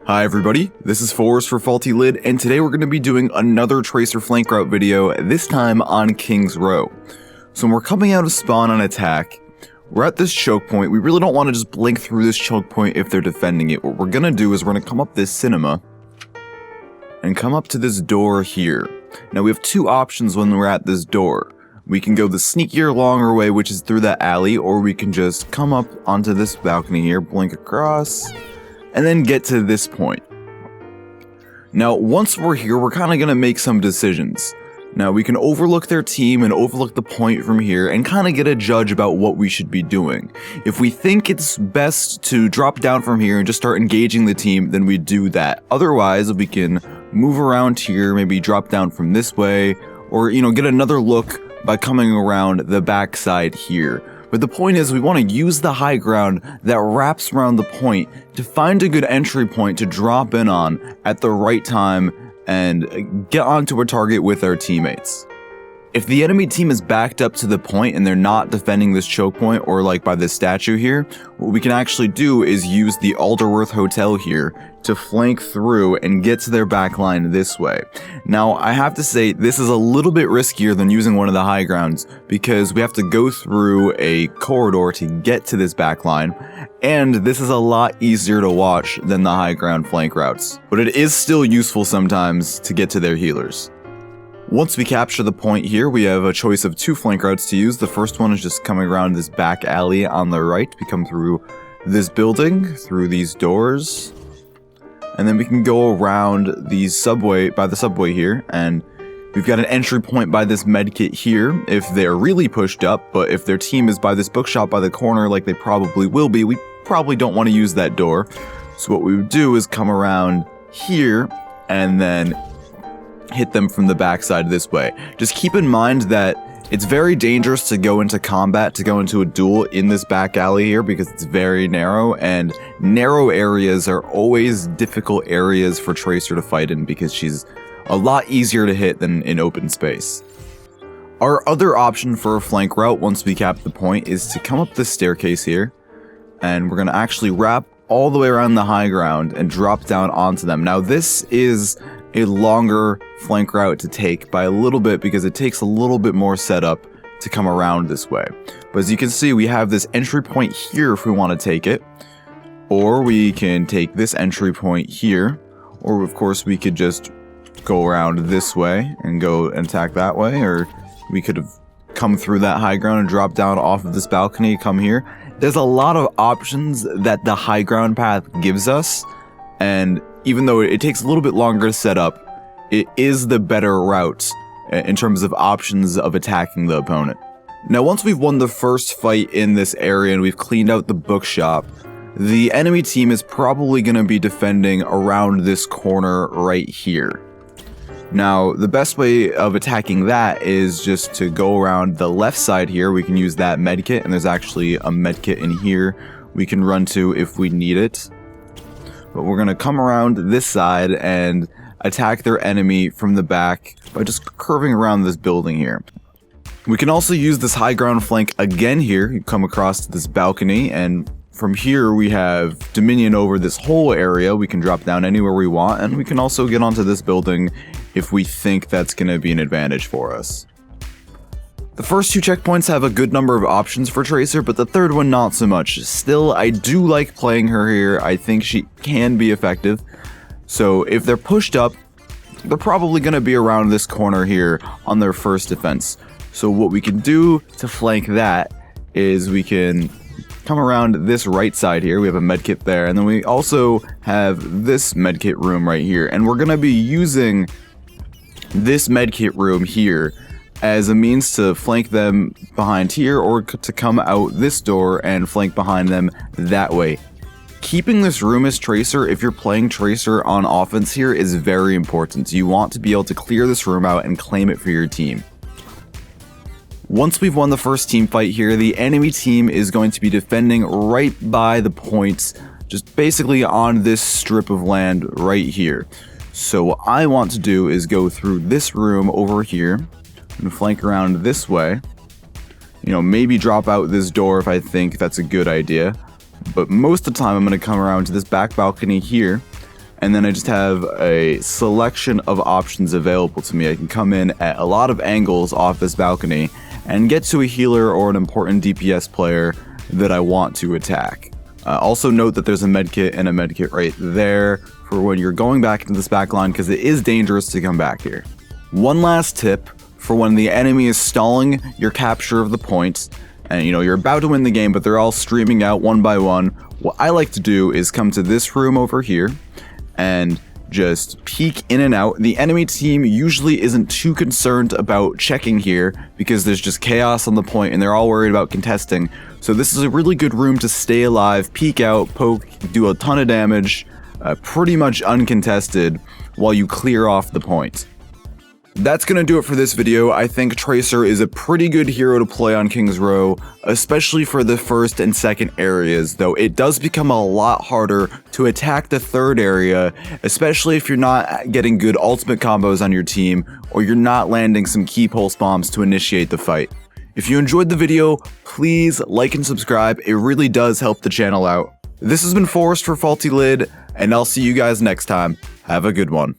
Hi everybody, this is Forrest for Faulty Lid, and today we're going to be doing another Tracer flank route video, this time on King's Row. So when we're coming out of spawn on attack, we're at this choke point. We really don't want to just blink through this choke point if they're defending it. What we're going to do is we're going to come up this cinema, and come up to this door here. Now we have two options when we're at this door. We can go the sneakier, longer way, which is through that alley, or we can just come up onto this balcony here, blink across, and then get to this point. Now, once we're here, we're kind of going to make some decisions. Now, we can overlook their team and overlook the point from here and kind of get a judge about what we should be doing. If we think it's best to drop down from here and just start engaging the team, then we do that. Otherwise, we can move around here, maybe drop down from this way, or, get another look by coming around the backside here. But the point is, we want to use the high ground that wraps around the point to find a good entry point to drop in on at the right time and get onto a target with our teammates. If the enemy team is backed up to the point and they're not defending this choke point or like by this statue here, what we can actually do is use the Alderworth Hotel here to flank through and get to their back line this way. Now, I have to say this is a little bit riskier than using one of the high grounds because we have to go through a corridor to get to this back line, and this is a lot easier to watch than the high ground flank routes. But it is still useful sometimes to get to their healers. Once we capture the point here, we have a choice of two flank routes to use. The first one is just coming around this back alley on the right. We come through this building, through these doors, and then we can go around the subway, by the subway here, and we've got an entry point by this medkit here if they're really pushed up, but if their team is by this bookshop by the corner like they probably will be, we probably don't want to use that door. So what we would do is come around here and then hit them from the backside this way. Just keep in mind that it's very dangerous to go into combat, to go into a duel in this back alley here because it's very narrow, and narrow areas are always difficult areas for Tracer to fight in because she's a lot easier to hit than in open space. Our other option for a flank route once we cap the point is to come up this staircase here, and we're going to actually wrap all the way around the high ground and drop down onto them. Now this is a longer flank route to take by a little bit because it takes a little bit more setup to come around this way. But as you can see, we have this entry point here if we want to take it, or we can take this entry point here, or of course we could just go around this way and go and attack that way, or we could have come through that high ground and drop down off of this balcony, come here. There's a lot of options that the high ground path gives us, and even though it takes a little bit longer to set up, it is the better route in terms of options of attacking the opponent. Now, once we've won the first fight in this area and we've cleaned out the bookshop, the enemy team is probably going to be defending around this corner right here. Now, the best way of attacking that is just to go around the left side here. We can use that medkit, and there's actually a medkit in here we can run to if we need it. But we're going to come around this side and attack their enemy from the back by just curving around this building here. We can also use this high ground flank again here. You come across to this balcony, and from here we have dominion over this whole area. We can drop down anywhere we want, and we can also get onto this building if we think that's going to be an advantage for us. The first two checkpoints have a good number of options for Tracer, but the third one not so much. Still, I do like playing her here. I think she can be effective. So if they're pushed up, they're probably going to be around this corner here on their first defense. So what we can do to flank that is we can come around this right side here. We have a medkit there, and then we also have this medkit room right here. And we're going to be using this medkit room here as a means to flank them behind here, or to come out this door and flank behind them that way. Keeping this room as Tracer, if you're playing Tracer on offense here, is very important. You want to be able to clear this room out and claim it for your team. Once we've won the first team fight here, the enemy team is going to be defending right by the points, just basically on this strip of land right here. So what I want to do is go through this room over here and flank around this way. Maybe drop out this door if I think that's a good idea. But most of the time I'm going to come around to this back balcony here, and then I just have a selection of options available to me. I can come in at a lot of angles off this balcony and get to a healer or an important DPS player that I want to attack. Also note that there's a medkit and a medkit right there for when you're going back into this back line, because it is dangerous to come back here. One last tip for when the enemy is stalling your capture of the points, and you're about to win the game, but they're all streaming out one by one. What I like to do is come to this room over here and just peek in and out. The enemy team usually isn't too concerned about checking here because there's just chaos on the point and they're all worried about contesting. So this is a really good room to stay alive, peek out, poke, do a ton of damage, pretty much uncontested while you clear off the point. That's gonna do it for this video. I think Tracer is a pretty good hero to play on King's Row, especially for the first and second areas, though it does become a lot harder to attack the third area, especially if you're not getting good ultimate combos on your team, or you're not landing some key pulse bombs to initiate the fight. If you enjoyed the video, please like and subscribe. It really does help the channel out. This has been Forrest for Faulty Lid, and I'll see you guys next time. Have a good one.